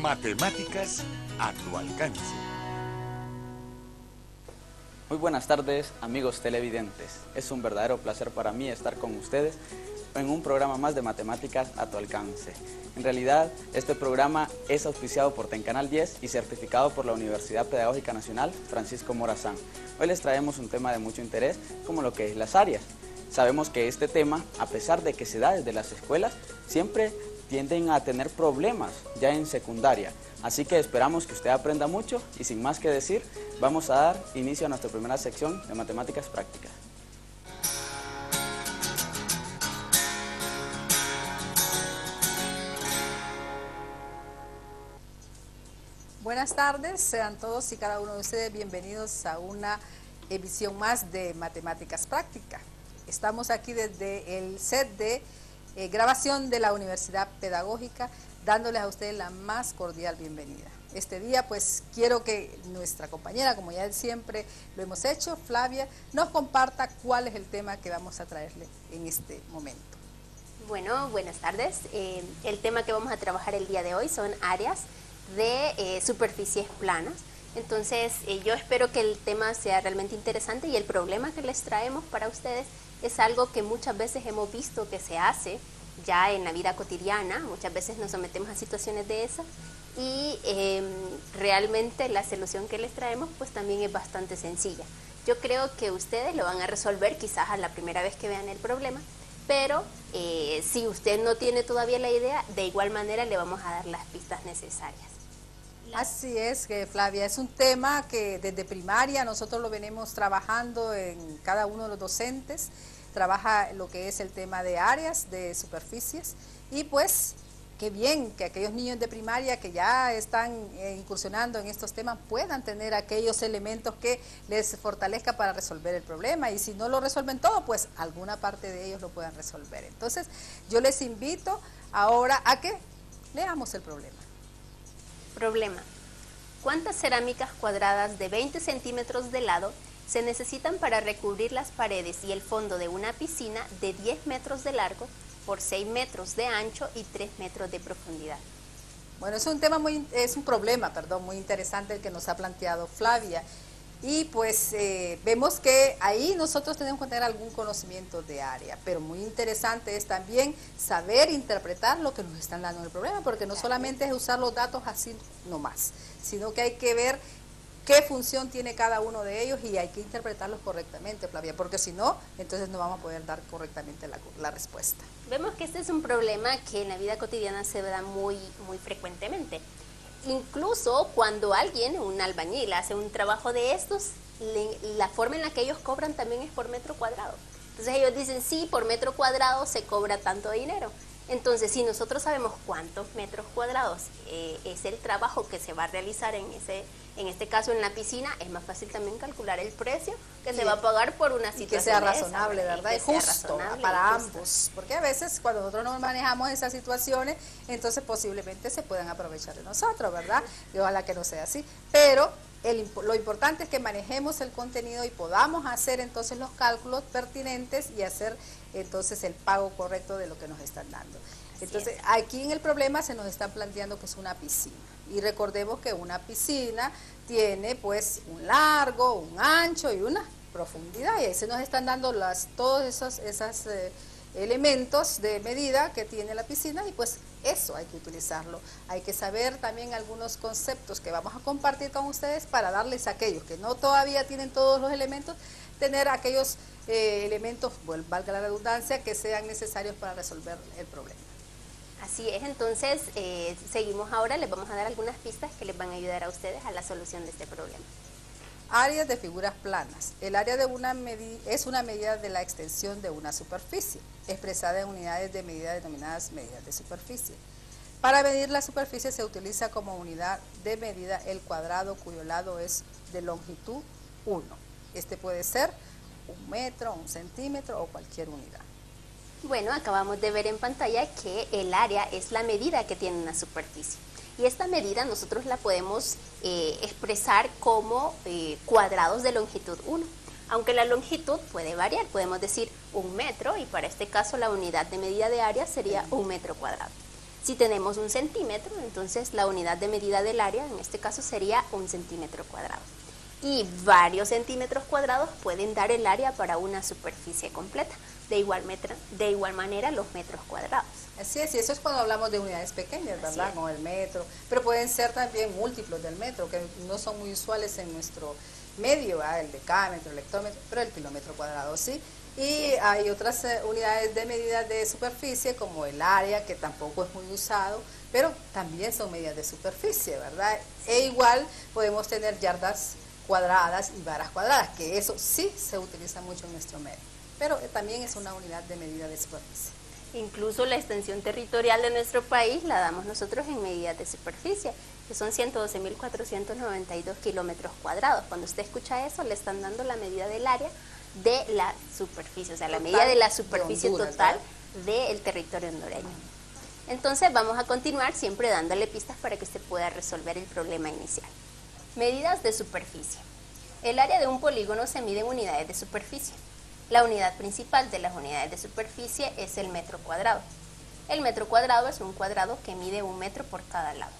Matemáticas a tu alcance. Muy buenas tardes, amigos televidentes. Es un verdadero placer para mí estar con ustedes en un programa más de Matemáticas a tu alcance. En realidad, este programa es auspiciado por Tencanal 10 y certificado por la Universidad Pedagógica Nacional Francisco Morazán. Hoy les traemos un tema de mucho interés, como lo que es las áreas. Sabemos que este tema, a pesar de que se da desde las escuelas, siempre tienden a tener problemas ya en secundaria. Así que esperamos que usted aprenda mucho y sin más que decir, vamos a dar inicio a nuestra primera sección de Matemáticas Prácticas. Buenas tardes, sean todos y cada uno de ustedes bienvenidos a una emisión más de Matemáticas Prácticas. Estamos aquí desde el set de grabación de la Universidad Pedagógica, dándoles a ustedes la más cordial bienvenida. Este día pues quiero que nuestra compañera, como ya siempre lo hemos hecho, Flavia, nos comparta cuál es el tema que vamos a traerle en este momento. Bueno, buenas tardes. El tema que vamos a trabajar el día de hoy son áreas de superficies planas. Entonces yo espero que el tema sea realmente interesante y el problema que les traemos para ustedes es algo que muchas veces hemos visto que se hace ya en la vida cotidiana. Muchas veces nos sometemos a situaciones de esas y realmente la solución que les traemos pues también es bastante sencilla. Yo creo que ustedes lo van a resolver quizás a la primera vez que vean el problema, pero si usted no tiene todavía la idea, de igual manera le vamos a dar las pistas necesarias. Así es, Flavia, es un tema que desde primaria nosotros lo venimos trabajando en cada uno de los docentes, trabaja lo que es el tema de áreas, de superficies, y pues qué bien que aquellos niños de primaria que ya están incursionando en estos temas puedan tener aquellos elementos que les fortalezca para resolver el problema, y si no lo resuelven todo, pues alguna parte de ellos lo puedan resolver. Entonces yo les invito ahora a que leamos el problema. Problema. ¿Cuántas cerámicas cuadradas de 20 centímetros de lado se necesitan para recubrir las paredes y el fondo de una piscina de 10 metros de largo por 6 metros de ancho y 3 metros de profundidad? Bueno, es un problema muy interesante el que nos ha planteado Flavia. Y pues vemos que ahí nosotros tenemos que tener algún conocimiento de área, pero muy interesante es también saber interpretar lo que nos están dando en el problema, porque no solamente es usar los datos así nomás, sino que hay que ver qué función tiene cada uno de ellos y hay que interpretarlos correctamente, Flavia, porque si no, entonces no vamos a poder dar correctamente la respuesta. Vemos que este es un problema que en la vida cotidiana se da muy frecuentemente. Incluso cuando alguien, un albañil, hace un trabajo de estos, la forma en la que ellos cobran también es por metro cuadrado. Entonces ellos dicen, sí, por metro cuadrado se cobra tanto dinero. Entonces, si nosotros sabemos cuántos metros cuadrados es el trabajo que se va a realizar en este caso en la piscina, es más fácil también calcular el precio que se va a pagar por una situación que sea razonable, ¿verdad? Y justo razonable para ambos, porque a veces cuando nosotros no manejamos esas situaciones, entonces posiblemente se puedan aprovechar de nosotros, ¿verdad? Y ojalá que no sea así, pero lo importante es que manejemos el contenido y podamos hacer entonces los cálculos pertinentes y hacer entonces el pago correcto de lo que nos están dando. Entonces aquí en el problema se nos está planteando que es una piscina, y recordemos que una piscina tiene pues un largo, un ancho y una profundidad, y ahí se nos están dando todos esos elementos de medida que tiene la piscina, y pues eso hay que utilizarlo. Hay que saber también algunos conceptos que vamos a compartir con ustedes para darles a aquellos que no todavía tienen todos los elementos, tener aquellos elementos, valga la redundancia, que sean necesarios para resolver el problema. Así es, entonces seguimos ahora, les vamos a dar algunas pistas que les van a ayudar a ustedes a la solución de este problema. Áreas de figuras planas. El área es una medida de la extensión de una superficie, expresada en unidades de medida denominadas medidas de superficie. Para medir la superficie se utiliza como unidad de medida el cuadrado cuyo lado es de longitud 1. Este puede ser 1 metro, 1 centímetro o cualquier unidad. Bueno, acabamos de ver en pantalla que el área es la medida que tiene una superficie. Y esta medida nosotros la podemos expresar como cuadrados de longitud 1. Aunque la longitud puede variar, podemos decir 1 metro y para este caso la unidad de medida de área sería 1 metro cuadrado. Si tenemos 1 centímetro, entonces la unidad de medida del área en este caso sería 1 centímetro cuadrado. Y varios centímetros cuadrados pueden dar el área para una superficie completa. De igual manera los metros cuadrados. Así es, y eso es cuando hablamos de unidades pequeñas, ¿verdad? Como el metro, pero pueden ser también múltiplos del metro, que no son muy usuales en nuestro medio, ¿verdad? El decámetro, el hectómetro, pero el kilómetro cuadrado sí. Y hay otras unidades de medida de superficie, como el área, que tampoco es muy usado, pero también son medidas de superficie, ¿verdad? E igual podemos tener yardas cuadradas y varas cuadradas, que eso sí se utiliza mucho en nuestro medio, pero también es una unidad de medida de superficie. Incluso la extensión territorial de nuestro país la damos nosotros en medidas de superficie, que son 112.492 kilómetros cuadrados. Cuando usted escucha eso, le están dando la medida del área de la superficie, o sea, la medida de la superficie total del territorio hondureño. Entonces vamos a continuar siempre dándole pistas para que usted pueda resolver el problema inicial. Medidas de superficie. El área de un polígono se mide en unidades de superficie. La unidad principal de las unidades de superficie es el metro cuadrado. El metro cuadrado es un cuadrado que mide 1 metro por cada lado.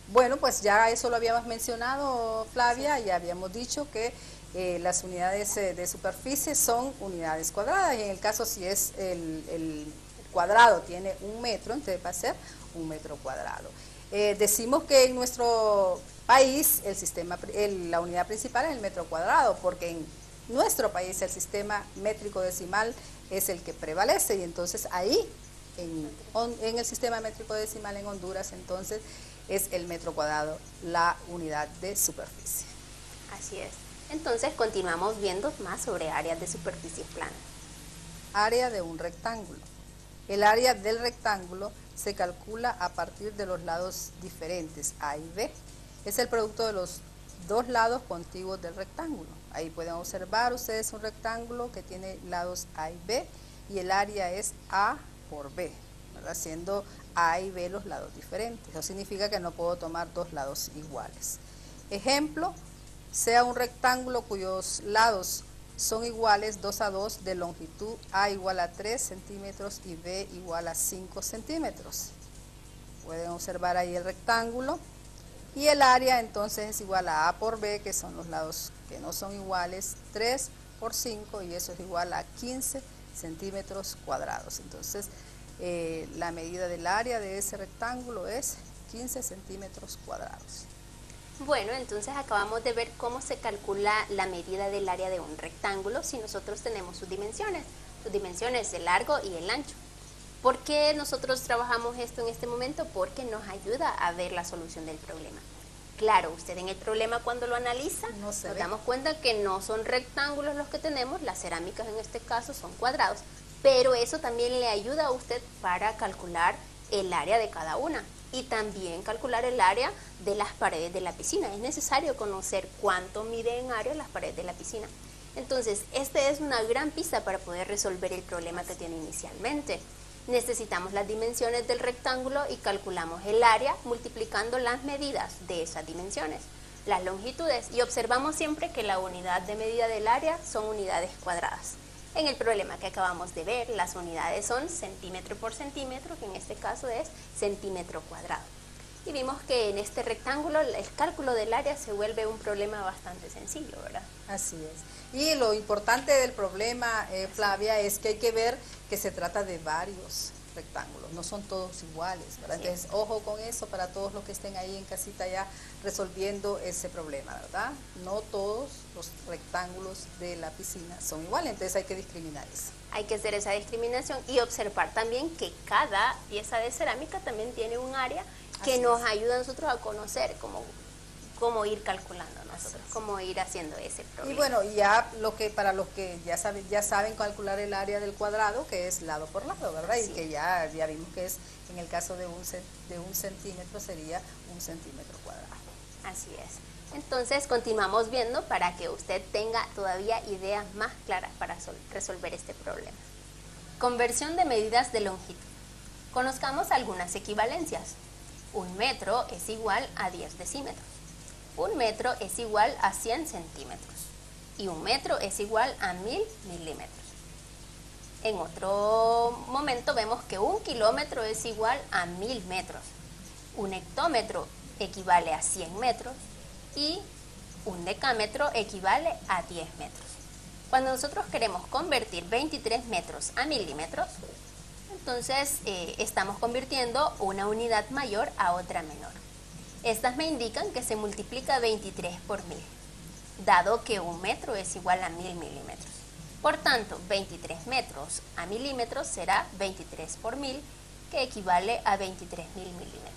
Bueno, pues ya eso lo habíamos mencionado, Flavia, ya habíamos dicho que las unidades de superficie son unidades cuadradas, y en el caso si es el cuadrado tiene 1 metro, entonces va a ser 1 metro cuadrado. Decimos que en nuestro país la unidad principal es el metro cuadrado, porque en nuestro país el sistema métrico decimal es el que prevalece, y entonces ahí en el sistema métrico decimal en Honduras entonces es el metro cuadrado la unidad de superficie. Así es. Entonces continuamos viendo más sobre áreas de superficies planas. Área de un rectángulo. El área del rectángulo se calcula a partir de los lados diferentes A y B. Es el producto de los dos lados contiguos del rectángulo. Ahí pueden observar ustedes un rectángulo que tiene lados A y B, y el área es A por B, ¿verdad? Siendo A y B los lados diferentes. Eso significa que no puedo tomar dos lados iguales. Ejemplo, sea un rectángulo cuyos lados son iguales 2 a 2, de longitud A igual a 3 centímetros y B igual a 5 centímetros. Pueden observar ahí el rectángulo, y el área entonces es igual a A por B, que son los lados que no son iguales, 3 por 5, y eso es igual a 15 centímetros cuadrados. Entonces la medida del área de ese rectángulo es 15 centímetros cuadrados. Bueno, entonces acabamos de ver cómo se calcula la medida del área de un rectángulo si nosotros tenemos sus dimensiones el largo y el ancho. ¿Por qué nosotros trabajamos esto en este momento? Porque nos ayuda a ver la solución del problema. Claro, usted en el problema cuando lo analiza, nos damos cuenta que no son rectángulos los que tenemos, las cerámicas en este caso son cuadrados, pero eso también le ayuda a usted para calcular el área de cada una y también calcular el área de las paredes de la piscina. Es necesario conocer cuánto mide en área las paredes de la piscina. Entonces, esta es una gran pista para poder resolver el problema que tiene inicialmente. Necesitamos las dimensiones del rectángulo y calculamos el área multiplicando las medidas de esas dimensiones, las longitudes, y observamos siempre que la unidad de medida del área son unidades cuadradas. En el problema que acabamos de ver, las unidades son centímetro por centímetro, que en este caso es centímetro cuadrado. Y vimos que en este rectángulo el cálculo del área se vuelve un problema bastante sencillo, ¿verdad? Así es. Y lo importante del problema, Flavia, es que hay que ver que se trata de varios rectángulos, no son todos iguales, ¿verdad? Sí. Entonces, ojo con eso para todos los que estén ahí en casita ya resolviendo ese problema, ¿verdad? No todos los rectángulos de la piscina son iguales, entonces hay que discriminar eso. Hay que hacer esa discriminación y observar también que cada pieza de cerámica también tiene un área que nos ayuda a nosotros a conocer cómo ir calculando nosotros, cómo ir haciendo ese problema. Y bueno, ya para los que ya saben calcular el área del cuadrado, que es lado por lado, ¿verdad? Sí. Y que ya vimos que es, en el caso de un centímetro sería 1 centímetro cuadrado. Así es. Entonces continuamos viendo para que usted tenga todavía ideas más claras para resolver este problema. Conversión de medidas de longitud. Conozcamos algunas equivalencias. 1 metro es igual a 10 decímetros. 1 metro es igual a 100 centímetros. Y 1 metro es igual a 1000 milímetros. En otro momento vemos que 1 kilómetro es igual a 1000 metros. 1 hectómetro equivale a 100 metros y 1 decámetro equivale a 10 metros. Cuando nosotros queremos convertir 23 metros a milímetros, entonces estamos convirtiendo una unidad mayor a otra menor. Estas me indican que se multiplica 23 por 1000, dado que 1 metro es igual a 1000 milímetros. Por tanto, 23 metros a milímetros será 23 por 1000, que equivale a 23.000 milímetros.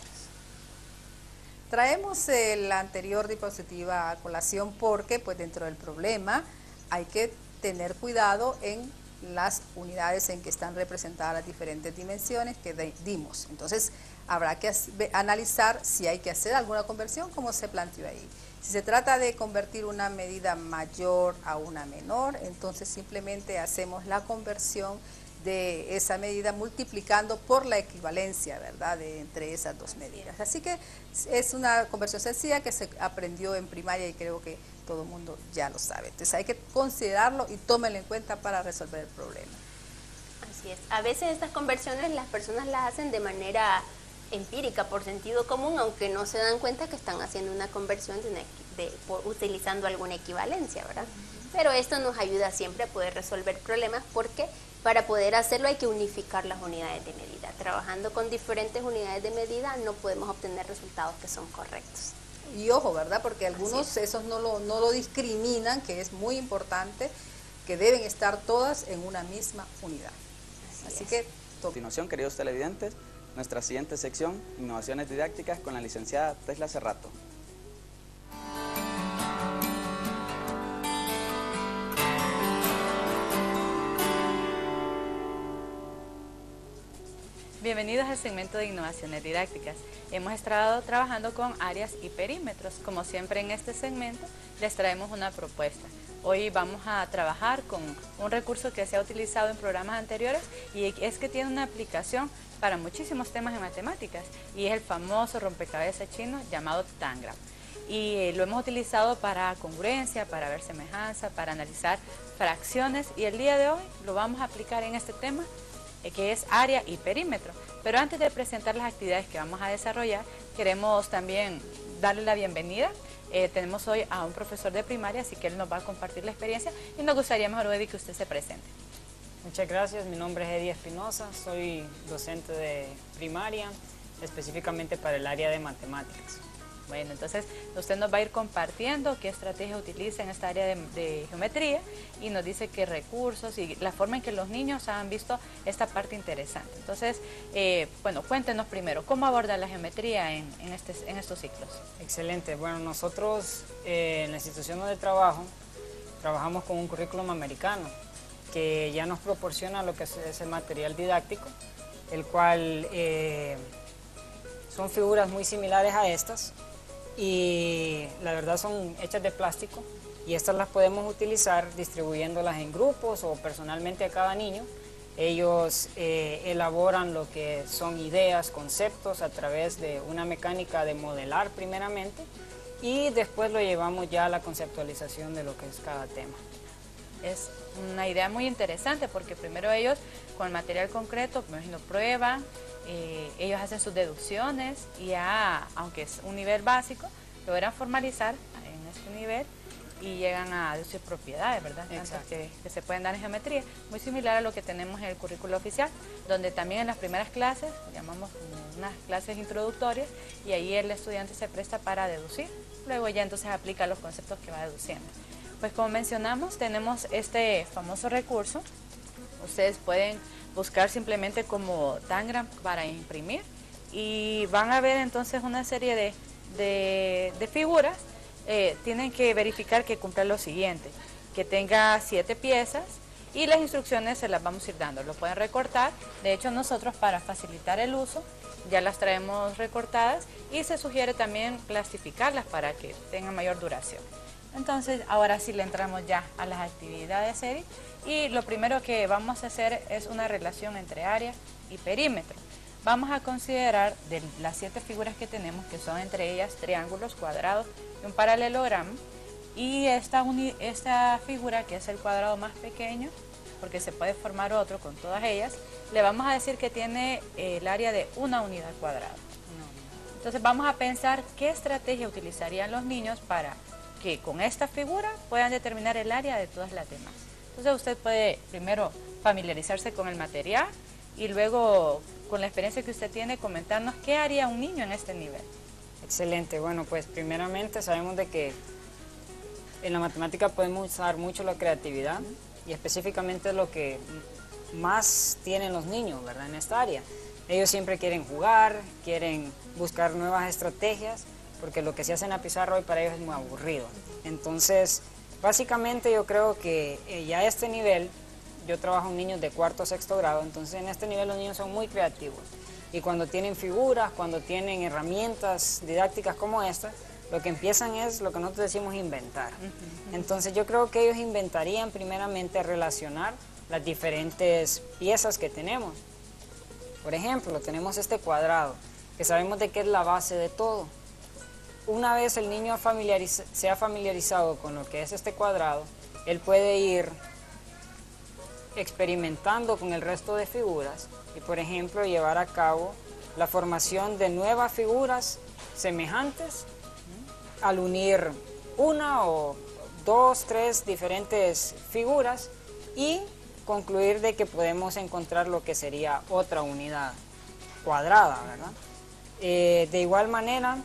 Traemos la anterior diapositiva a colación porque pues dentro del problema hay que tener cuidado en las unidades en que están representadas las diferentes dimensiones que dimos. Entonces habrá que analizar si hay que hacer alguna conversión como se planteó ahí. Si se trata de convertir una medida mayor a una menor, entonces simplemente hacemos la conversión de esa medida multiplicando por la equivalencia, ¿verdad?, entre esas dos medidas. Así que es una conversión sencilla que se aprendió en primaria y creo que todo el mundo ya lo sabe. Entonces hay que considerarlo y tómenlo en cuenta para resolver el problema. Así es. A veces estas conversiones las personas las hacen de manera empírica, por sentido común, aunque no se dan cuenta que están haciendo una conversión utilizando alguna equivalencia, ¿verdad? Pero esto nos ayuda siempre a poder resolver problemas porque para poder hacerlo hay que unificar las unidades de medida. Trabajando con diferentes unidades de medida no podemos obtener resultados que son correctos. Y ojo, ¿verdad? Porque algunos esos no lo discriminan, que es muy importante, que deben estar todas en una misma unidad. Así que... A continuación, queridos televidentes, nuestra siguiente sección, Innovaciones Didácticas, con la licenciada Tesla Cerrato. Bienvenidos al segmento de Innovaciones Didácticas. Hemos estado trabajando con áreas y perímetros. Como siempre en este segmento, les traemos una propuesta. Hoy vamos a trabajar con un recurso que se ha utilizado en programas anteriores y es que tiene una aplicación para muchísimos temas de matemáticas y es el famoso rompecabezas chino llamado Tangram. Y lo hemos utilizado para congruencia, para ver semejanza, para analizar fracciones y el día de hoy lo vamos a aplicar en este tema que es área y perímetro. Pero antes de presentar las actividades que vamos a desarrollar, queremos también darle la bienvenida. Tenemos hoy a un profesor de primaria, así que él nos va a compartir la experiencia y nos gustaría mejor, Eddie, que usted se presente. Muchas gracias, mi nombre es Eddie Espinosa, soy docente de primaria, específicamente para el área de matemáticas. Bueno, entonces usted nos va a ir compartiendo qué estrategia utiliza en esta área de geometría y nos dice qué recursos y la forma en que los niños han visto esta parte interesante. Entonces, bueno, cuéntenos primero, ¿cómo aborda la geometría en estos ciclos? Excelente, bueno, nosotros en la institución donde trabajamos con un currículum americano que ya nos proporciona lo que es el material didáctico, el cual son figuras muy similares a estas, y la verdad son hechas de plástico y estas las podemos utilizar distribuyéndolas en grupos o personalmente a cada niño. Ellos elaboran lo que son ideas, conceptos a través de una mecánica de modelar primeramente y después lo llevamos ya a la conceptualización de lo que es cada tema. Es una idea muy interesante porque primero ellos con el material concreto, me imagino, prueban, ellos hacen sus deducciones y ya, aunque es un nivel básico, logran formalizar en este nivel y llegan a deducir propiedades, ¿verdad? Tantas que se pueden dar en geometría, muy similar a lo que tenemos en el currículo oficial, donde también en las primeras clases, llamamos como unas clases introductorias, y ahí el estudiante se presta para deducir, luego ya entonces aplica los conceptos que va deduciendo. Pues como mencionamos, tenemos este famoso recurso. Ustedes pueden buscar simplemente como Tangram para imprimir y van a ver entonces una serie de figuras. Tienen que verificar que cumpla lo siguiente, que tenga 7 piezas y las instrucciones se las vamos a ir dando. Lo pueden recortar. De hecho, nosotros para facilitar el uso ya las traemos recortadas y se sugiere también plastificarlas para que tengan mayor duración. Entonces, ahora sí le entramos ya a las actividades, Eric, y lo primero que vamos a hacer es una relación entre área y perímetro. Vamos a considerar de las 7 figuras que tenemos, que son entre ellas triángulos, cuadrados y un paralelogramo, y esta figura, que es el cuadrado más pequeño, porque se puede formar otro con todas ellas, le vamos a decir que tiene el área de una unidad cuadrada. Entonces vamos a pensar qué estrategia utilizarían los niños para que con esta figura puedan determinar el área de todas las demás. Entonces usted puede primero familiarizarse con el material y luego con la experiencia que usted tiene comentarnos qué haría un niño en este nivel. Excelente, bueno, pues primeramente sabemos de que en la matemática podemos usar mucho la creatividad y específicamente lo que más tienen los niños, ¿verdad? En esta área. Ellos siempre quieren jugar, quieren buscar nuevas estrategias, porque lo que se hace en la pizarra hoy para ellos es muy aburrido. Entonces, básicamente yo creo que ya a este nivel, yo trabajo con niños de cuarto o sexto grado, entonces en este nivel los niños son muy creativos. Y cuando tienen figuras, cuando tienen herramientas didácticas como esta, lo que empiezan es lo que nosotros decimos inventar. Entonces yo creo que ellos inventarían primeramente relacionar las diferentes piezas que tenemos. Por ejemplo, tenemos este cuadrado, que sabemos de que es la base de todo. Una vez el niño se ha familiarizado con lo que es este cuadrado, él puede ir experimentando con el resto de figuras y, por ejemplo, llevar a cabo la formación de nuevas figuras semejantes al unir una o dos, tres diferentes figuras y concluir de que podemos encontrar lo que sería otra unidad cuadrada, ¿verdad? De igual manera,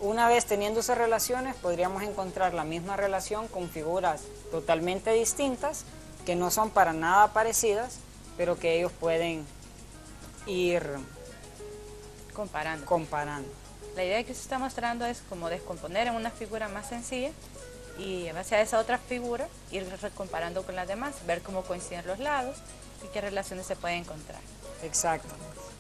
una vez teniendo esas relaciones, podríamos encontrar la misma relación con figuras totalmente distintas, que no son para nada parecidas, pero que ellos pueden ir comparando. La idea que se está mostrando es como descomponer en una figura más sencilla y en base a esa otra figura ir comparando con las demás, ver cómo coinciden los lados y qué relaciones se pueden encontrar. Exacto.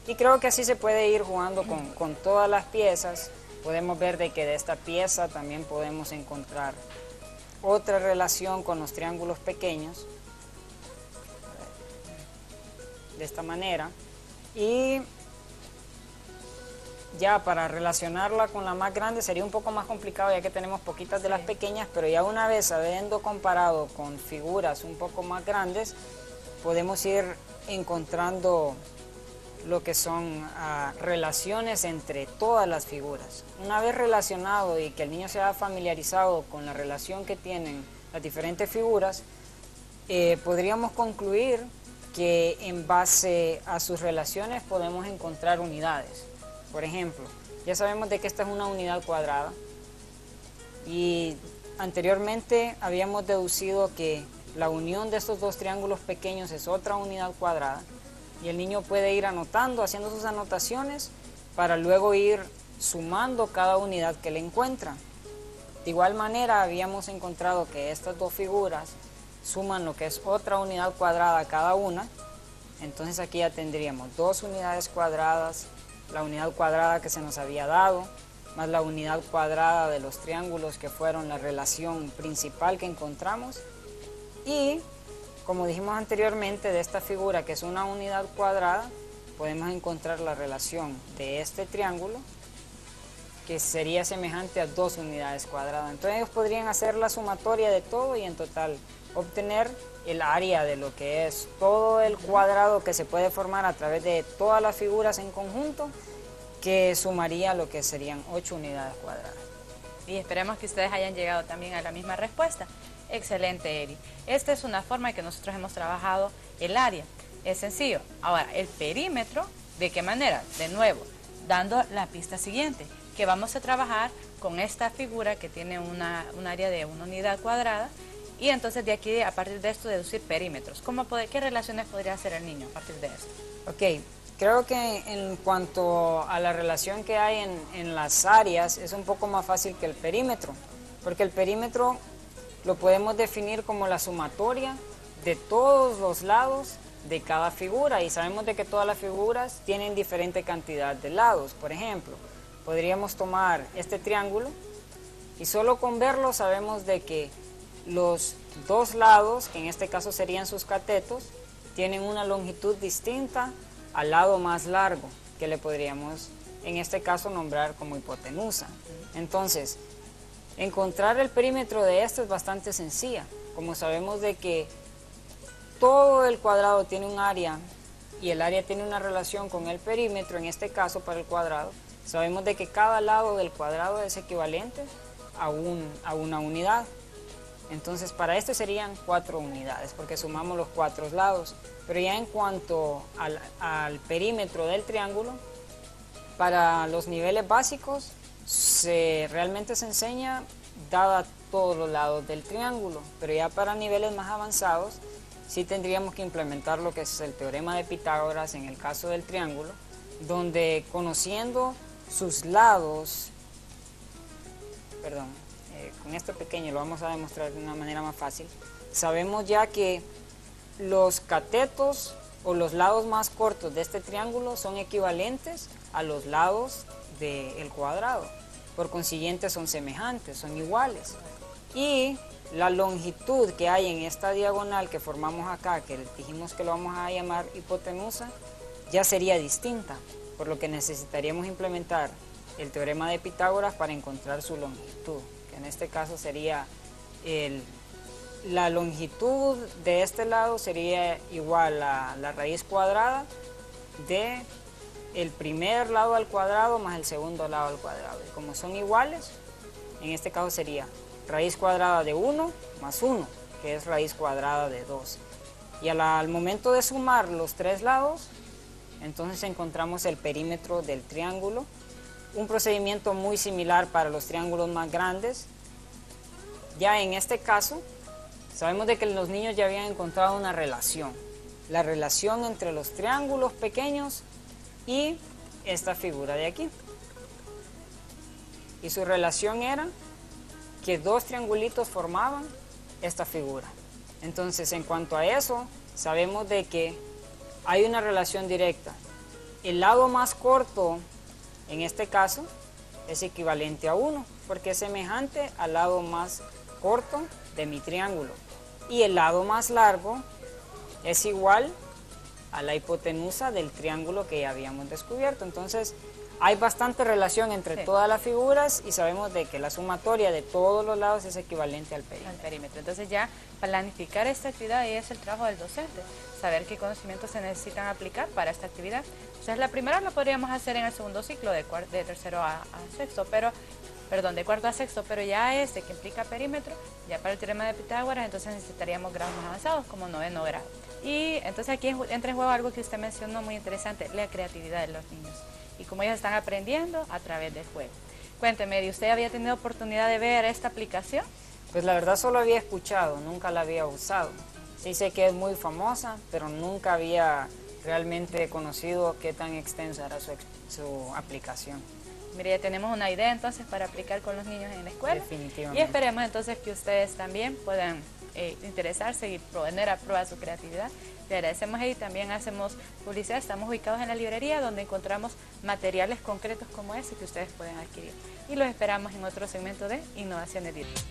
Y creo que así se puede ir jugando con todas las piezas. Podemos ver de que de esta pieza también podemos encontrar otra relación con los triángulos pequeños, de esta manera. Y ya para relacionarla con la más grande sería un poco más complicado, ya que tenemos poquitas de las pequeñas, pero ya una vez habiendo comparado con figuras un poco más grandes, podemos ir encontrando lo que son relaciones entre todas las figuras. Una vez relacionado y que el niño se haya familiarizado con la relación que tienen las diferentes figuras, podríamos concluir que en base a sus relaciones podemos encontrar unidades. Por ejemplo, ya sabemos de que esta es una unidad cuadrada y anteriormente habíamos deducido que la unión de estos dos triángulos pequeños es otra unidad cuadrada y el niño puede ir anotando, haciendo sus anotaciones para luego ir sumando cada unidad que le encuentra. De igual manera habíamos encontrado que estas dos figuras suman lo que es otra unidad cuadrada cada una, entonces aquí ya tendríamos dos unidades cuadradas, la unidad cuadrada que se nos había dado, más la unidad cuadrada de los triángulos que fueron la relación principal que encontramos. Y como dijimos anteriormente, de esta figura que es una unidad cuadrada, podemos encontrar la relación de este triángulo que sería semejante a dos unidades cuadradas. Entonces ellos podrían hacer la sumatoria de todo y en total obtener el área de lo que es todo el cuadrado que se puede formar a través de todas las figuras en conjunto, que sumaría lo que serían 8 unidades cuadradas. Y esperemos que ustedes hayan llegado también a la misma respuesta. Excelente, Eri. Esta es una forma que nosotros hemos trabajado el área. Es sencillo. Ahora, el perímetro, ¿de qué manera? De nuevo, dando la pista siguiente, que vamos a trabajar con esta figura que tiene un área de una unidad cuadrada. Y entonces de aquí, a partir de esto, deducir perímetros. ¿Qué relaciones podría hacer el niño a partir de esto? Ok, creo que en cuanto a la relación que hay en las áreas, es un poco más fácil que el perímetro, porque el perímetro lo podemos definir como la sumatoria de todos los lados de cada figura, y sabemos de que todas las figuras tienen diferente cantidad de lados. Por ejemplo, podríamos tomar este triángulo, y solo con verlo sabemos de que los dos lados, que en este caso serían sus catetos, tienen una longitud distinta al lado más largo, que le podríamos en este caso nombrar como hipotenusa. Entonces, encontrar el perímetro de esto es bastante sencilla. Como sabemos de que todo el cuadrado tiene un área y el área tiene una relación con el perímetro, en este caso para el cuadrado, sabemos de que cada lado del cuadrado es equivalente a una unidad. Entonces para esto serían 4 unidades porque sumamos los 4 lados. Pero ya en cuanto al perímetro del triángulo, para los niveles básicos realmente se enseña dada todos los lados del triángulo, pero ya para niveles más avanzados sí tendríamos que implementar lo que es el teorema de Pitágoras en el caso del triángulo, donde conociendo sus lados, con esto pequeño lo vamos a demostrar de una manera más fácil, sabemos ya que los catetos o los lados más cortos de este triángulo son equivalentes a los lados del cuadrado, por consiguiente son semejantes, son iguales, y la longitud que hay en esta diagonal que formamos acá, que dijimos que lo vamos a llamar hipotenusa, ya sería distinta, por lo que necesitaríamos implementar el teorema de Pitágoras para encontrar su longitud, que en este caso sería la longitud de este lado sería igual a la raíz cuadrada de el primer lado al cuadrado más el segundo lado al cuadrado. Y como son iguales, en este caso sería raíz cuadrada de 1 más 1, que es raíz cuadrada de 2. Y al momento de sumar los 3 lados, entonces encontramos el perímetro del triángulo. Un procedimiento muy similar para los triángulos más grandes. Ya en este caso, sabemos de que los niños ya habían encontrado una relación. La relación entre los triángulos pequeños y esta figura de aquí. Y su relación era que 2 triangulitos formaban esta figura. Entonces, en cuanto a eso, sabemos de que hay una relación directa. El lado más corto, en este caso, es equivalente a 1, porque es semejante al lado más corto de mi triángulo. Y el lado más largo es igual a la hipotenusa del triángulo que ya habíamos descubierto. Entonces, hay bastante relación entre todas las figuras y sabemos de que la sumatoria de todos los lados es equivalente al perímetro. Entonces ya planificar esta actividad es el trabajo del docente, saber qué conocimientos se necesitan aplicar para esta actividad. Entonces la primera la podríamos hacer en el segundo ciclo de tercero a sexto, de cuarto a sexto, pero ya que implica perímetro, ya para el teorema de Pitágoras, entonces necesitaríamos grados más avanzados como noveno grado. Y entonces aquí entra en juego algo que usted mencionó muy interesante, la creatividad de los niños. Y cómo ellos están aprendiendo a través del juego. Cuénteme, ¿usted había tenido oportunidad de ver esta aplicación? Pues la verdad solo había escuchado, nunca la había usado. Sí sé que es muy famosa, pero nunca había realmente conocido qué tan extensa era su aplicación. Mire, ya tenemos una idea entonces para aplicar con los niños en la escuela. Definitivamente. Y esperemos entonces que ustedes también puedan interesarse y poner a prueba su creatividad. Le agradecemos y también hacemos publicidad. Estamos ubicados en la librería donde encontramos materiales concretos como ese que ustedes pueden adquirir. Y los esperamos en otro segmento de Innovaciones Directas.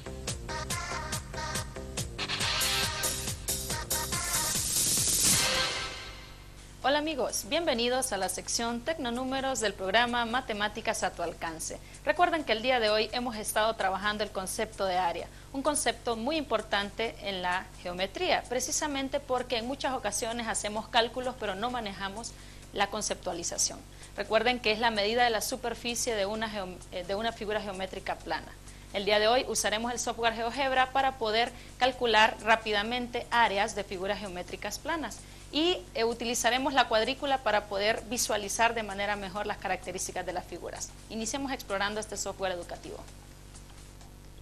Hola amigos, bienvenidos a la sección Tecnonúmeros del programa Matemáticas a tu alcance. Recuerden que el día de hoy hemos estado trabajando el concepto de área, un concepto muy importante en la geometría, precisamente porque en muchas ocasiones hacemos cálculos pero no manejamos la conceptualización. Recuerden que es la medida de la superficie de una figura geométrica plana. El día de hoy usaremos el software GeoGebra para poder calcular rápidamente áreas de figuras geométricas planas. Y utilizaremos la cuadrícula para poder visualizar de manera mejor las características de las figuras. Iniciemos explorando este software educativo.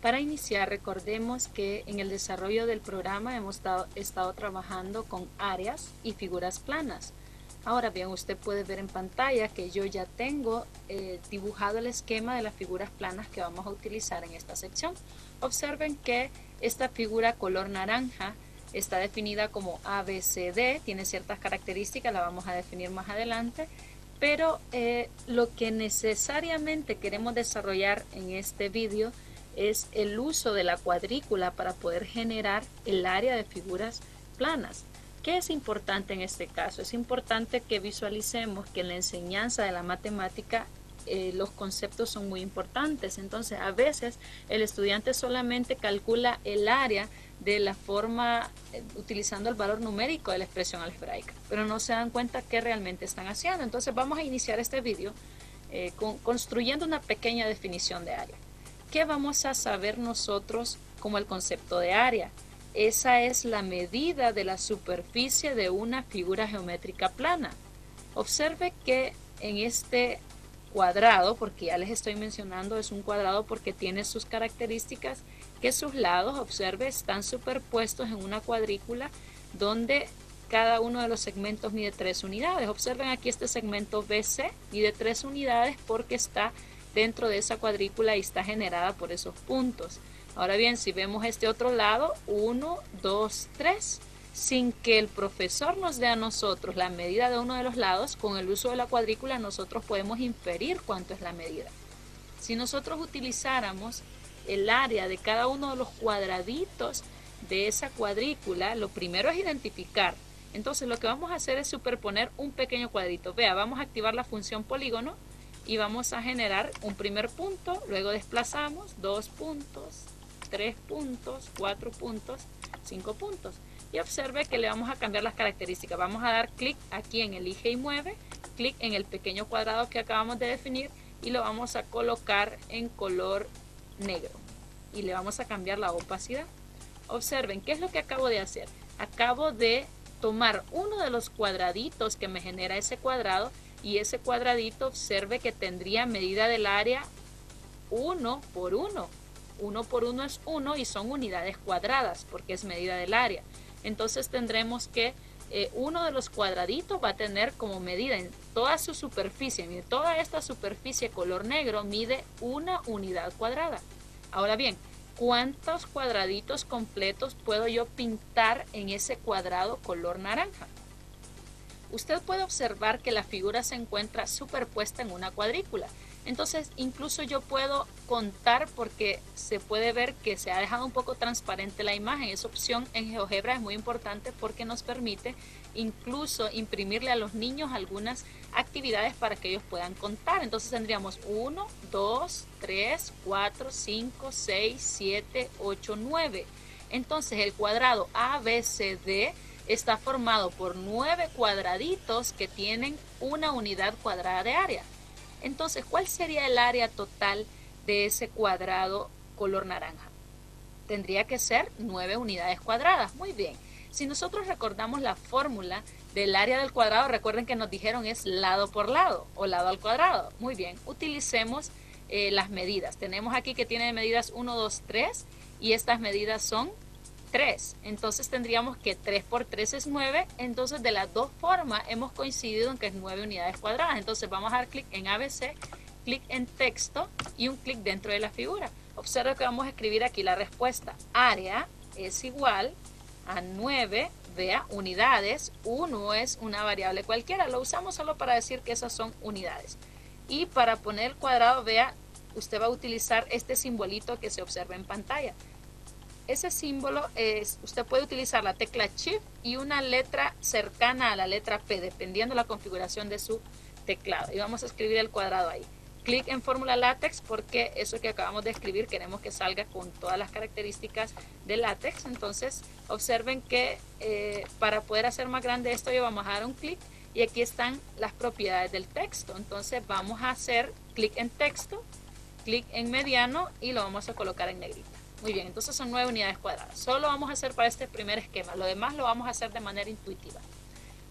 Para iniciar, recordemos que en el desarrollo del programa hemos estado trabajando con áreas y figuras planas. Ahora bien, usted puede ver en pantalla que yo ya tengo dibujado el esquema de las figuras planas que vamos a utilizar en esta sección. Observen que esta figura color naranja está definida como ABCD, tiene ciertas características, la vamos a definir más adelante, pero lo que necesariamente queremos desarrollar en este vídeo es el uso de la cuadrícula para poder generar el área de figuras planas. ¿Qué es importante en este caso? Es importante que visualicemos que en la enseñanza de la matemática los conceptos son muy importantes. Entonces, a veces el estudiante solamente calcula el área de la forma, utilizando el valor numérico de la expresión algebraica, pero no se dan cuenta qué realmente están haciendo. Entonces, vamos a iniciar este vídeo construyendo una pequeña definición de área. ¿Qué vamos a saber nosotros como el concepto de área? Esa es la medida de la superficie de una figura geométrica plana. Observe que en este cuadrado, porque ya les estoy mencionando, es un cuadrado porque tiene sus características, que sus lados, observe, están superpuestos en una cuadrícula donde cada uno de los segmentos mide 3 unidades. Observen aquí este segmento BC mide 3 unidades porque está dentro de esa cuadrícula y está generada por esos puntos. Ahora bien, si vemos este otro lado, 1, 2, 3, sin que el profesor nos dé a nosotros la medida de uno de los lados, con el uso de la cuadrícula nosotros podemos inferir cuánto es la medida. Si nosotros utilizáramos el área de cada uno de los cuadraditos de esa cuadrícula, lo primero es identificar. Entonces lo que vamos a hacer es superponer un pequeño cuadrito. Vea, vamos a activar la función polígono y vamos a generar un primer punto, luego desplazamos 2 puntos, 3 puntos, 4 puntos, 5 puntos. Y observe que le vamos a cambiar las características. Vamos a dar clic aquí en elige y mueve, clic en el pequeño cuadrado que acabamos de definir y lo vamos a colocar en color negro. Y le vamos a cambiar la opacidad. Observen, ¿qué es lo que acabo de hacer? Acabo de tomar uno de los cuadraditos que me genera ese cuadrado y ese cuadradito, observe que tendría medida del área 1 por 1. 1 por 1 es 1 y son unidades cuadradas porque es medida del área. Entonces tendremos que uno de los cuadraditos va a tener como medida en toda su superficie, mire, toda esta superficie color negro mide 1 unidad cuadrada. Ahora bien, ¿cuántos cuadraditos completos puedo yo pintar en ese cuadrado color naranja? Usted puede observar que la figura se encuentra superpuesta en una cuadrícula. Entonces, incluso yo puedo contar porque se puede ver que se ha dejado un poco transparente la imagen. Esa opción en GeoGebra es muy importante porque nos permite incluso imprimirle a los niños algunas actividades para que ellos puedan contar. Entonces tendríamos 1, 2, 3, 4, 5, 6, 7, 8, 9. Entonces el cuadrado ABCD está formado por 9 cuadraditos que tienen una unidad cuadrada de área. Entonces, ¿cuál sería el área total de ese cuadrado color naranja? Tendría que ser 9 unidades cuadradas. Muy bien. Si nosotros recordamos la fórmula del área del cuadrado, recuerden que nos dijeron es lado por lado o lado al cuadrado. Muy bien. Utilicemos las medidas. Tenemos aquí que tiene medidas 1, 2, 3 y estas medidas son 3. Entonces tendríamos que 3 por 3 es 9. Entonces de las dos formas hemos coincidido en que es 9 unidades cuadradas. Entonces vamos a dar clic en ABC, clic en texto y un clic dentro de la figura. Observa que vamos a escribir aquí la respuesta. Área es igual a 9, vea, unidades. 1 es una variable cualquiera. Lo usamos solo para decir que esas son unidades. Y para poner el cuadrado, vea, usted va a utilizar este simbolito que se observa en pantalla. Ese símbolo es, usted puede utilizar la tecla Shift y una letra cercana a la letra P, dependiendo de la configuración de su teclado. Y vamos a escribir el cuadrado ahí. Clic en fórmula látex porque eso que acabamos de escribir queremos que salga con todas las características de látex. Entonces observen que para poder hacer más grande esto, yo vamos a dar un clic y aquí están las propiedades del texto. Entonces vamos a hacer clic en texto, clic en mediano y lo vamos a colocar en negrita. Muy bien, entonces son 9 unidades cuadradas. Solo lo vamos a hacer para este primer esquema. Lo demás lo vamos a hacer de manera intuitiva.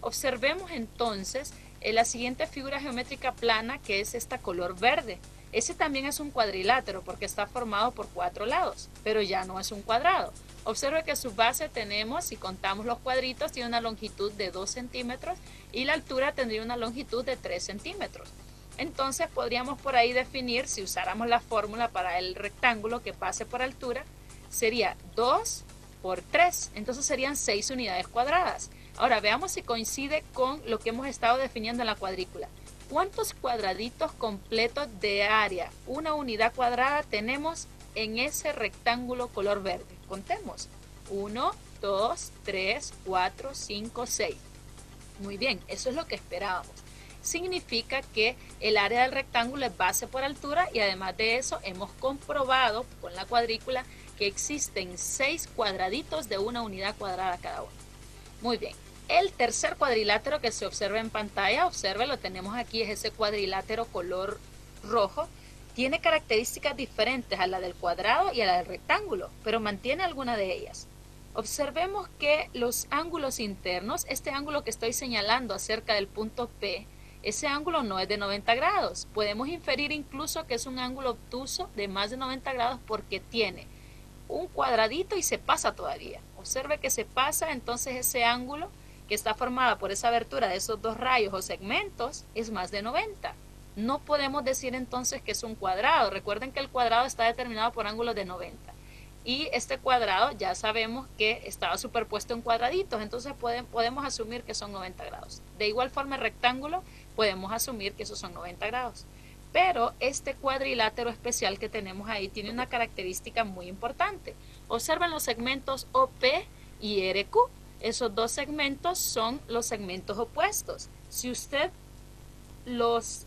Observemos entonces la siguiente figura geométrica plana, que es esta color verde. Ese también es un cuadrilátero porque está formado por 4 lados, pero ya no es un cuadrado. Observe que su base tenemos, si contamos los cuadritos, tiene una longitud de 2 centímetros y la altura tendría una longitud de 3 centímetros. Entonces podríamos por ahí definir, si usáramos la fórmula para el rectángulo que pase por altura, sería 2 por 3, entonces serían 6 unidades cuadradas. Ahora veamos si coincide con lo que hemos estado definiendo en la cuadrícula. ¿Cuántos cuadraditos completos de área, una unidad cuadrada, tenemos en ese rectángulo color verde? Contemos. 1, 2, 3, 4, 5, 6. Muy bien, eso es lo que esperábamos. significa que el área del rectángulo es base por altura y además de eso hemos comprobado con la cuadrícula que existen 6 cuadraditos de una unidad cuadrada cada uno. Muy bien, el tercer cuadrilátero que se observa en pantalla, observe, lo tenemos aquí, es ese cuadrilátero color rojo. Tiene características diferentes a la del cuadrado y a la del rectángulo, pero mantiene alguna de ellas. Observemos que los ángulos internos, este ángulo que estoy señalando acerca del punto P, ese ángulo no es de 90 grados. Podemos inferir incluso que es un ángulo obtuso de más de 90 grados porque tiene un cuadradito y se pasa todavía. Observe que se pasa, entonces ese ángulo que está formado por esa abertura de esos dos rayos o segmentos es más de 90. No podemos decir entonces que es un cuadrado. Recuerden que el cuadrado está determinado por ángulos de 90. Y este cuadrado ya sabemos que estaba superpuesto en cuadraditos, entonces podemos asumir que son 90 grados. De igual forma el rectángulo podemos asumir que esos son 90 grados. Pero este cuadrilátero especial que tenemos ahí tiene una característica muy importante. Observen los segmentos OP y RQ. Esos dos segmentos son los segmentos opuestos. Si usted los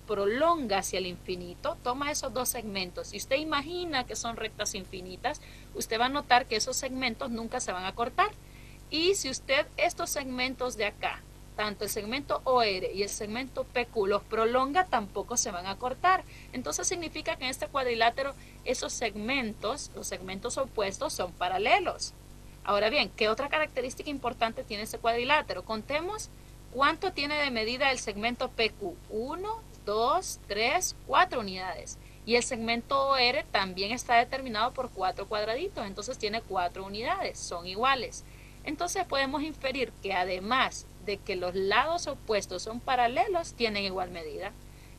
prolonga hacia el infinito, toma esos dos segmentos y usted imagina que son rectas infinitas, usted va a notar que esos segmentos nunca se van a cortar. Y si usted estos segmentos de acá, tanto el segmento OR y el segmento PQ los prolonga, tampoco se van a cortar. Entonces significa que en este cuadrilátero esos segmentos, los segmentos opuestos, son paralelos. Ahora bien, ¿qué otra característica importante tiene este cuadrilátero? Contemos cuánto tiene de medida el segmento PQ. 1, 2, 3, 4 unidades. Y el segmento OR también está determinado por 4 cuadraditos, entonces tiene 4 unidades, son iguales. Entonces podemos inferir que además de que los lados opuestos son paralelos, tienen igual medida.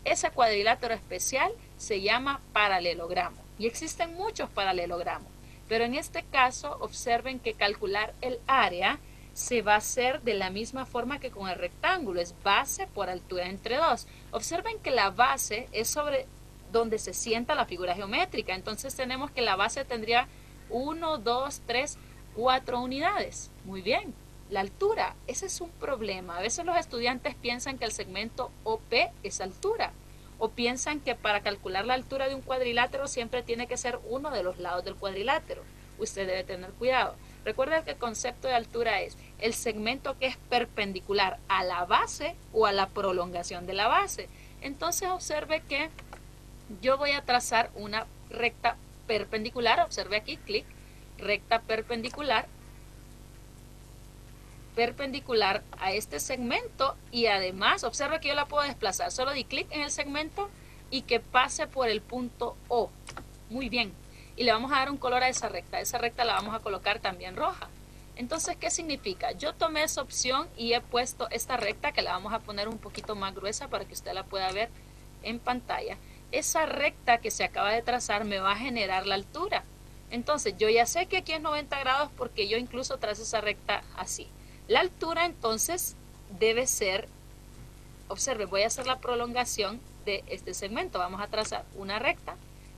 Ese cuadrilátero especial se llama paralelogramo y existen muchos paralelogramos, pero en este caso observen que calcular el área se va a hacer de la misma forma que con el rectángulo, es base por altura entre 2. Observen que la base es sobre donde se sienta la figura geométrica, entonces tenemos que la base tendría 1, 2, 3, 4 unidades. Muy bien, la altura, ese es un problema. A veces los estudiantes piensan que el segmento OP es altura, o piensan que para calcular la altura de un cuadrilátero siempre tiene que ser uno de los lados del cuadrilátero. Usted debe tener cuidado. Recuerden que el concepto de altura es el segmento que es perpendicular a la base o a la prolongación de la base. Entonces observe que yo voy a trazar una recta perpendicular, observe aquí, clic, recta perpendicular a este segmento y además observe que yo la puedo desplazar, solo di clic en el segmento y que pase por el punto O. Muy bien. Y le vamos a dar un color a esa recta la vamos a colocar también roja. Entonces, ¿qué significa? Yo tomé esa opción y he puesto esta recta que la vamos a poner un poquito más gruesa para que usted la pueda ver en pantalla. Esa recta que se acaba de trazar me va a generar la altura. Entonces, yo ya sé que aquí es 90 grados porque yo incluso trazo esa recta así. La altura entonces debe ser, observe, voy a hacer la prolongación de este segmento. Vamos a trazar una recta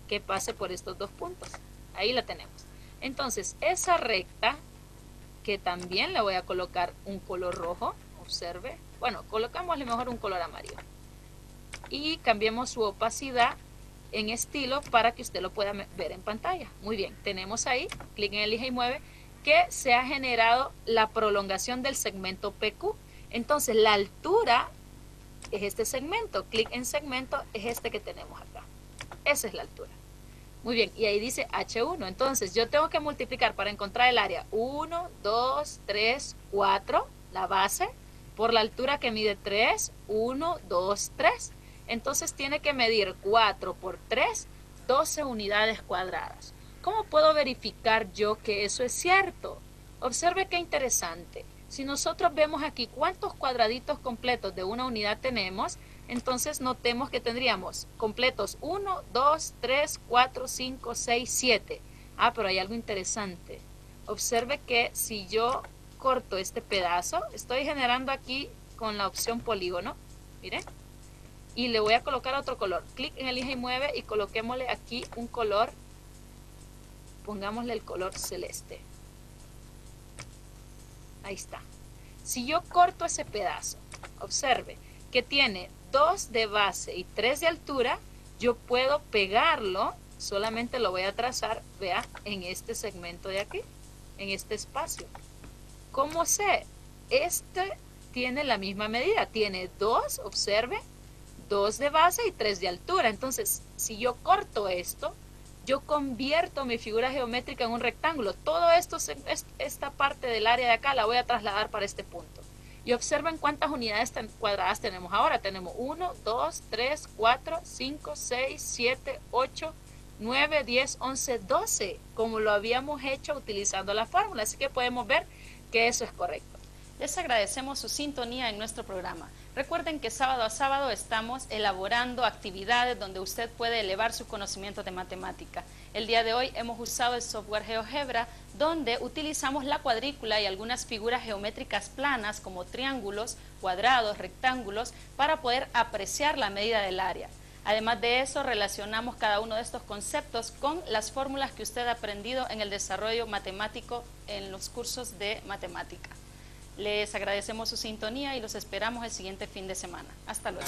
que pase por estos dos puntos. Ahí la tenemos. Entonces, esa recta, que también le voy a colocar un color rojo, observe, bueno, colocámosle mejor un color amarillo. Y cambiemos su opacidad en estilo para que usted lo pueda ver en pantalla. Muy bien, tenemos ahí, clic en Elige y Mueve, que se ha generado la prolongación del segmento PQ. Entonces, la altura es este segmento. Clic en segmento, es este que tenemos acá. Esa es la altura. Muy bien, y ahí dice H1. Entonces, yo tengo que multiplicar para encontrar el área 1, 2, 3, 4, la base, por la altura que mide 3, 1, 2, 3. Entonces, tiene que medir 4 por 3, 12 unidades cuadradas. ¿Cómo puedo verificar yo que eso es cierto? Observe qué interesante. Si nosotros vemos aquí cuántos cuadraditos completos de una unidad tenemos, entonces notemos que tendríamos completos 1, 2, 3, 4, 5, 6, 7. Ah, pero hay algo interesante. Observe que si yo corto este pedazo, estoy generando aquí con la opción polígono, miren, y le voy a colocar otro color. Clic en Elige y Mueve y coloquémosle aquí un color, pongámosle el color celeste. Ahí está. Si yo corto ese pedazo, observe que tiene 2 de base y 3 de altura, yo puedo pegarlo, solamente lo voy a trazar, vea, en este segmento de aquí, en este espacio. ¿Cómo sé? Este tiene la misma medida, tiene 2, observe, 2 de base y 3 de altura. Entonces, si yo corto esto, yo convierto mi figura geométrica en un rectángulo. Todo esto, esta parte del área de acá la voy a trasladar para este punto. Y observen cuántas unidades cuadradas tenemos ahora. Tenemos 1, 2, 3, 4, 5, 6, 7, 8, 9, 10, 11, 12, como lo habíamos hecho utilizando la fórmula. Así que podemos ver que eso es correcto. Les agradecemos su sintonía en nuestro programa. Recuerden que sábado a sábado estamos elaborando actividades donde usted puede elevar su conocimiento de matemática. El día de hoy hemos usado el software GeoGebra, donde utilizamos la cuadrícula y algunas figuras geométricas planas como triángulos, cuadrados, rectángulos, para poder apreciar la medida del área. Además de eso, relacionamos cada uno de estos conceptos con las fórmulas que usted ha aprendido en el desarrollo matemático en los cursos de matemática. Les agradecemos su sintonía y los esperamos el siguiente fin de semana. Hasta luego.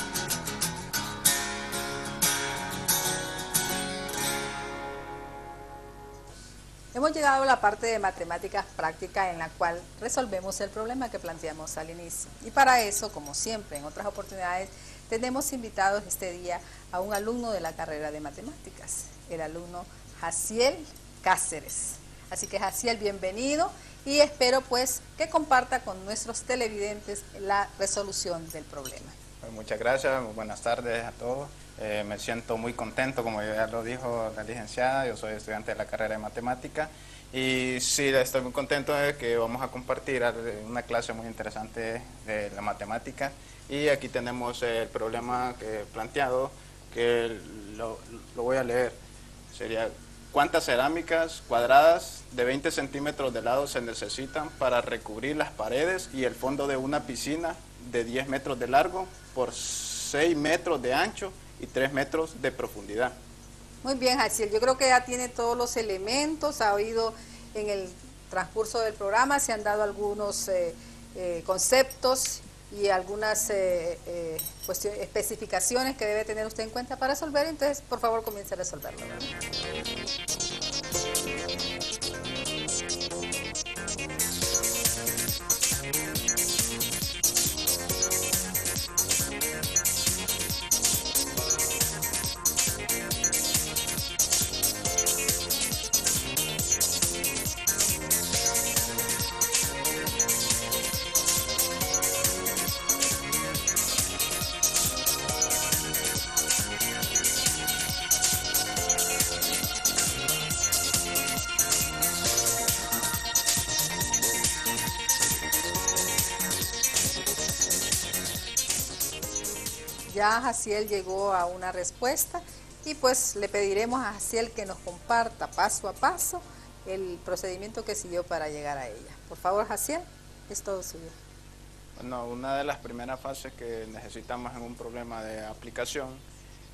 Hemos llegado a la parte de matemáticas prácticas en la cual resolvemos el problema que planteamos al inicio. Y para eso, como siempre en otras oportunidades, tenemos invitados este día a un alumno de la carrera de matemáticas, el alumno Jaciel Cáceres. Así que Jaciel, bienvenido y espero pues que comparta con nuestros televidentes la resolución del problema. Muchas gracias, muy buenas tardes a todos. Me siento muy contento, como ya lo dijo la licenciada, yo soy estudiante de la carrera de matemática y sí, estoy muy contento de que vamos a compartir una clase muy interesante de la matemática y aquí tenemos el problema que he planteado, que lo voy a leer. Sería: ¿cuántas cerámicas cuadradas de 20 centímetros de lado se necesitan para recubrir las paredes y el fondo de una piscina de 10 metros de largo por 6 metros de ancho y 3 metros de profundidad? Muy bien, Jaciel, yo creo que ya tiene todos los elementos, ha oído en el transcurso del programa, se han dado algunos conceptos y algunas especificaciones que debe tener usted en cuenta para resolver, entonces por favor comience a resolverlo. Ya Jaciel llegó a una respuesta y pues le pediremos a Jaciel que nos comparta paso a paso el procedimiento que siguió para llegar a ella. Por favor, Jaciel, es todo suyo. Bueno, una de las primeras fases que necesitamos en un problema de aplicación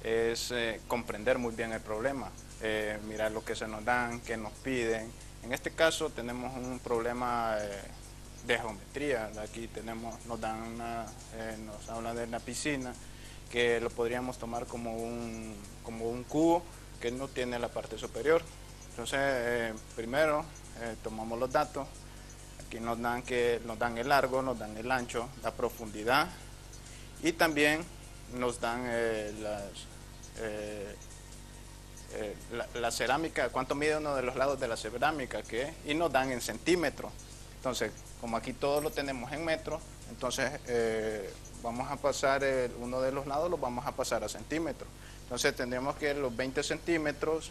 es comprender muy bien el problema, mirar lo que se nos dan, qué nos piden. En este caso tenemos un problema de geometría. Aquí nos habla de una piscina, que lo podríamos tomar como un cubo que no tiene la parte superior. Entonces, primero tomamos los datos. Aquí nos dan el largo, nos dan el ancho, la profundidad y también nos dan la cerámica, cuánto mide uno de los lados de la cerámica, y nos dan en centímetros. Entonces, como aquí todo lo tenemos en metros, entonces vamos a pasar uno de los lados, lo vamos a pasar a centímetros. Entonces tendríamos que los 20 centímetros,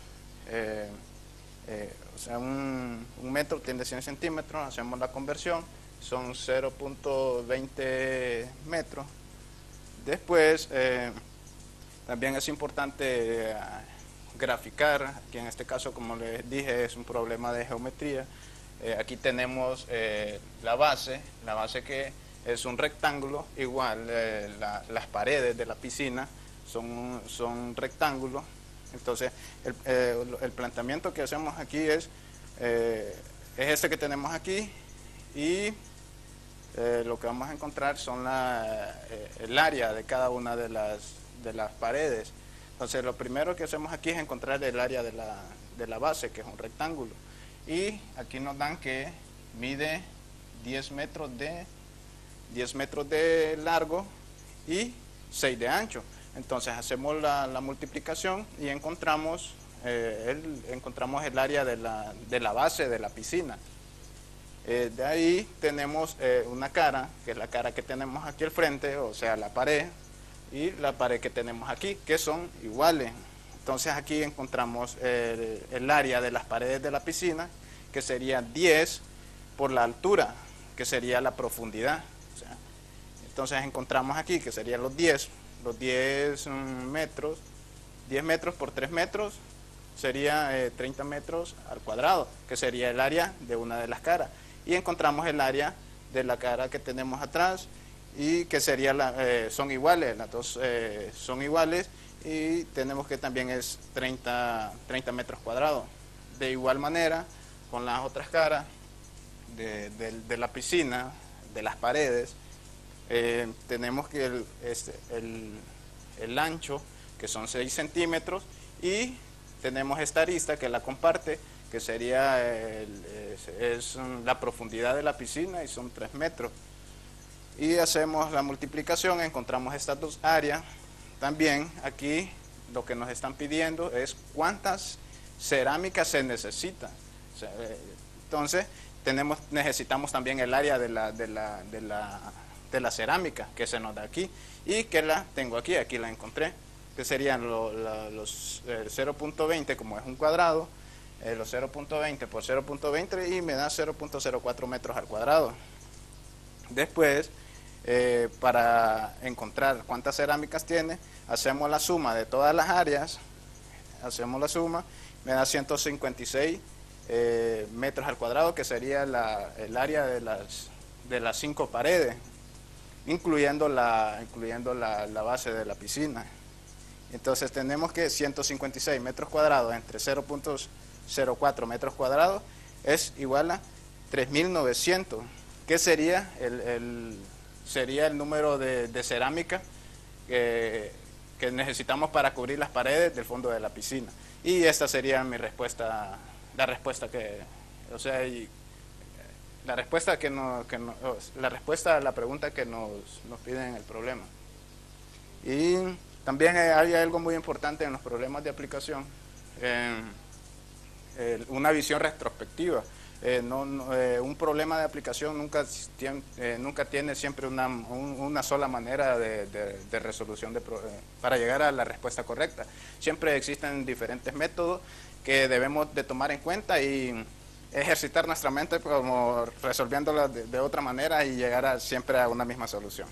o sea, un metro tiene 100 centímetros, hacemos la conversión, son 0.20 metros. Después, también es importante graficar, aquí en este caso, como les dije, es un problema de geometría. Aquí tenemos la base que es un rectángulo, igual las paredes de la piscina son rectángulos. Entonces el planteamiento que hacemos aquí es este que tenemos aquí y lo que vamos a encontrar son el área de cada una de las paredes. Entonces lo primero que hacemos aquí es encontrar el área de la base, que es un rectángulo. Y aquí nos dan que mide 10 metros de largo y 6 de ancho. Entonces hacemos la multiplicación y encontramos el área de la base de la piscina. De ahí tenemos una cara, que es la cara que tenemos aquí al frente, o sea la pared, y la pared que tenemos aquí, que son iguales. Entonces aquí encontramos el área de las paredes de la piscina, que sería 10 por la altura, que sería la profundidad. O sea, entonces encontramos aquí que serían los 10 metros, 10 metros por 3 metros, sería 30 metros al cuadrado, que sería el área de una de las caras. Y encontramos el área de la cara que tenemos atrás, y que sería son iguales, las dos son iguales, y tenemos que también es 30 metros cuadrados. De igual manera, con las otras caras de la piscina, de las paredes, tenemos que el ancho, que son 6 centímetros, y tenemos esta arista que la comparte, que sería es la profundidad de la piscina, y son 3 metros. Y hacemos la multiplicación, encontramos estas dos áreas. También aquí lo que nos están pidiendo es cuántas cerámicas se necesitan. O sea, entonces necesitamos también el área de la cerámica, que se nos da aquí, y que la tengo aquí la encontré, que serían los 0.20, como es un cuadrado, los 0.20 por 0.20, y me da 0.04 metros al cuadrado. Después, para encontrar cuántas cerámicas tiene, hacemos la suma de todas las áreas, hacemos la suma, me da 156 metros al cuadrado, que sería el área de las 5 paredes, incluyendo la base de la piscina. Entonces tenemos que 156 metros cuadrados entre 0.04 metros cuadrados es igual a 3.900, que sería el número de cerámica que necesitamos para cubrir las paredes del fondo de la piscina. Y esta sería mi respuesta, la respuesta a la pregunta que nos piden en el problema. Y también hay algo muy importante en los problemas de aplicación, una visión retrospectiva. Un problema de aplicación nunca tiene siempre una sola manera de resolución para llegar a la respuesta correcta. Siempre existen diferentes métodos que debemos de tomar en cuenta y ejercitar nuestra mente como resolviéndola de otra manera y llegar siempre a una misma solución.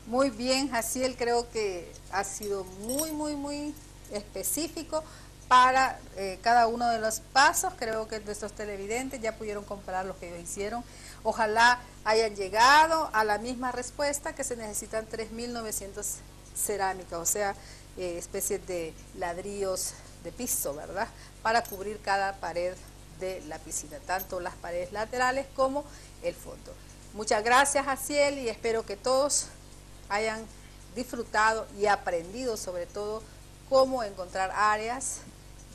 Muy bien, Jaciel, creo que ha sido muy específico para cada uno de los pasos. Creo que nuestros televidentes ya pudieron comparar lo que ellos hicieron. Ojalá hayan llegado a la misma respuesta, que se necesitan 3.900 cerámicas, o sea, especies de ladrillos de piso, ¿verdad?, para cubrir cada pared de la piscina, tanto las paredes laterales como el fondo. Muchas gracias, Jaciel, y espero que todos hayan disfrutado y aprendido sobre todo cómo encontrar áreas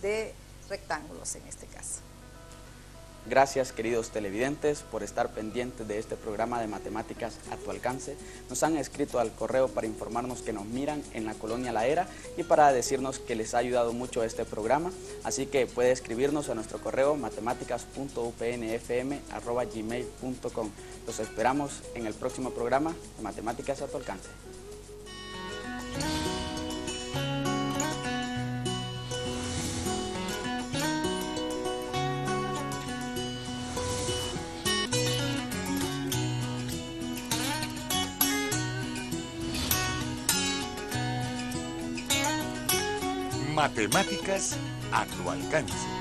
de rectángulos en este caso. Gracias, queridos televidentes, por estar pendientes de este programa de Matemáticas a tu alcance. Nos han escrito al correo para informarnos que nos miran en la colonia La Era y para decirnos que les ha ayudado mucho este programa. Así que puede escribirnos a nuestro correo matemáticas.upnfm@gmail.com. Los esperamos en el próximo programa de Matemáticas a tu alcance. Matemáticas a tu alcance.